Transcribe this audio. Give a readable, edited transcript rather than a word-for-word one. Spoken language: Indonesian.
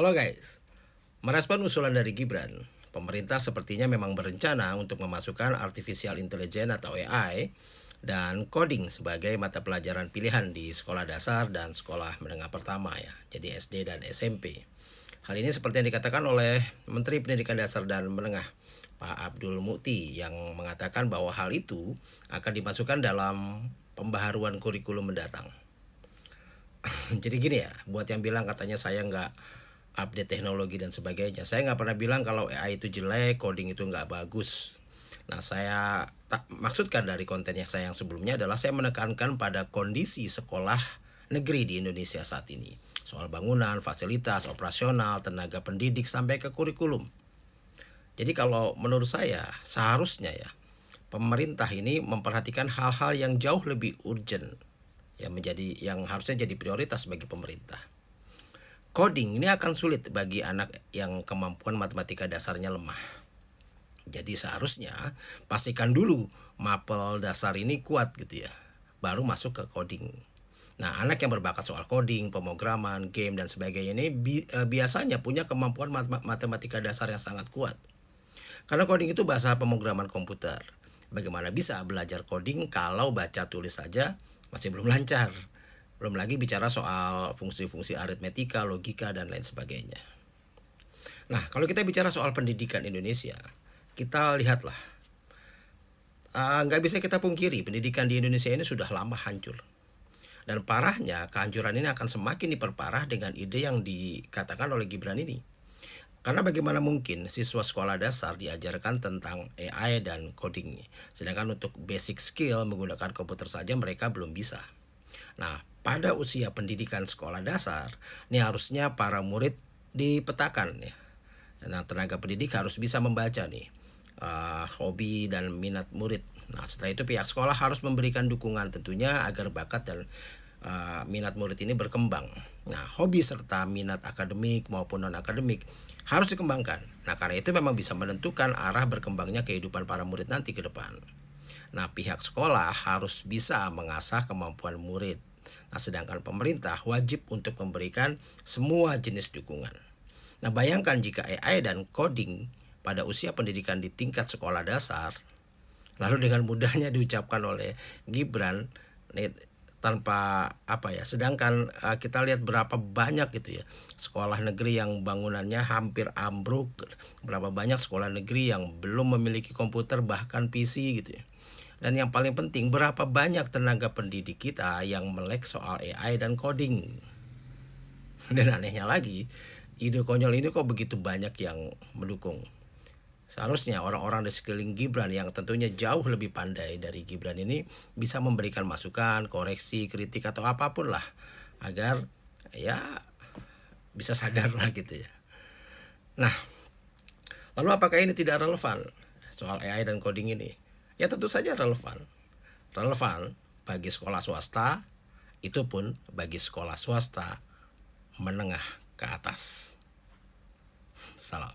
Halo guys, merespon usulan dari Gibran, pemerintah sepertinya memang berencana untuk memasukkan artificial intelligence atau AI dan coding sebagai mata pelajaran pilihan di sekolah dasar dan sekolah menengah pertama ya, jadi SD dan SMP. Hal ini seperti yang dikatakan oleh Menteri Pendidikan Dasar dan Menengah, Pak Abdul Mukti, yang mengatakan bahwa hal itu akan dimasukkan dalam pembaharuan kurikulum mendatang. Jadi gini ya, buat yang bilang katanya saya nggak update teknologi dan sebagainya, saya nggak pernah bilang kalau AI itu jelek, coding itu nggak bagus. Nah, saya tak maksudkan dari kontennya saya yang sebelumnya adalah saya menekankan pada kondisi sekolah negeri di Indonesia saat ini, soal bangunan, fasilitas, operasional, tenaga pendidik sampai ke kurikulum. Jadi kalau menurut saya seharusnya ya pemerintah ini memperhatikan hal-hal yang jauh lebih urgent yang harusnya jadi prioritas bagi pemerintah. Coding ini akan sulit bagi anak yang kemampuan matematika dasarnya lemah. Jadi seharusnya pastikan dulu mapel dasar ini kuat gitu ya, baru masuk ke coding. Nah, anak yang berbakat soal coding, pemrograman, game dan sebagainya ini biasanya punya kemampuan matematika dasar yang sangat kuat. Karena coding itu bahasa pemrograman komputer. Bagaimana bisa belajar coding kalau baca tulis saja masih belum lancar? Belum lagi bicara soal fungsi-fungsi aritmetika, logika, dan lain sebagainya. Nah, kalau kita bicara soal pendidikan Indonesia, kita lihatlah, nggak bisa kita pungkiri pendidikan di Indonesia ini sudah lama hancur. Dan parahnya, kehancuran ini akan semakin diperparah dengan ide yang dikatakan oleh Gibran ini. Karena bagaimana mungkin siswa sekolah dasar diajarkan tentang AI dan coding, sedangkan untuk basic skill menggunakan komputer saja mereka belum bisa. Nah, pada usia pendidikan sekolah dasar, ini harusnya para murid dipetakan ya. Nah, tenaga pendidik harus bisa membaca nih hobi dan minat murid. Nah, setelah itu pihak sekolah harus memberikan dukungan tentunya agar bakat dan minat murid ini berkembang. Nah, hobi serta minat akademik maupun non akademik harus dikembangkan. Nah, karena itu memang bisa menentukan arah berkembangnya kehidupan para murid nanti ke depan. Nah, pihak sekolah harus bisa mengasah kemampuan murid. Nah, sedangkan pemerintah wajib untuk memberikan semua jenis dukungan. Nah, bayangkan jika AI dan coding pada usia pendidikan di tingkat sekolah dasar, lalu dengan mudahnya diucapkan oleh Gibran tanpa sedangkan kita lihat berapa banyak gitu ya sekolah negeri yang bangunannya hampir ambruk, berapa banyak sekolah negeri yang belum memiliki komputer bahkan PC gitu ya. Dan yang paling penting, berapa banyak tenaga pendidik kita yang melek soal AI dan coding. Dan anehnya lagi, ide konyol ini kok begitu banyak yang mendukung. Seharusnya orang-orang di sekeliling Gibran yang tentunya jauh lebih pandai dari Gibran ini bisa memberikan masukan, koreksi, kritik atau apapun lah agar ya bisa sadar lah gitu ya. Nah, lalu apakah ini tidak relevan soal AI dan coding ini? Ya tentu saja relevan. Relevan bagi sekolah swasta, itu pun bagi sekolah swasta menengah ke atas. Salam.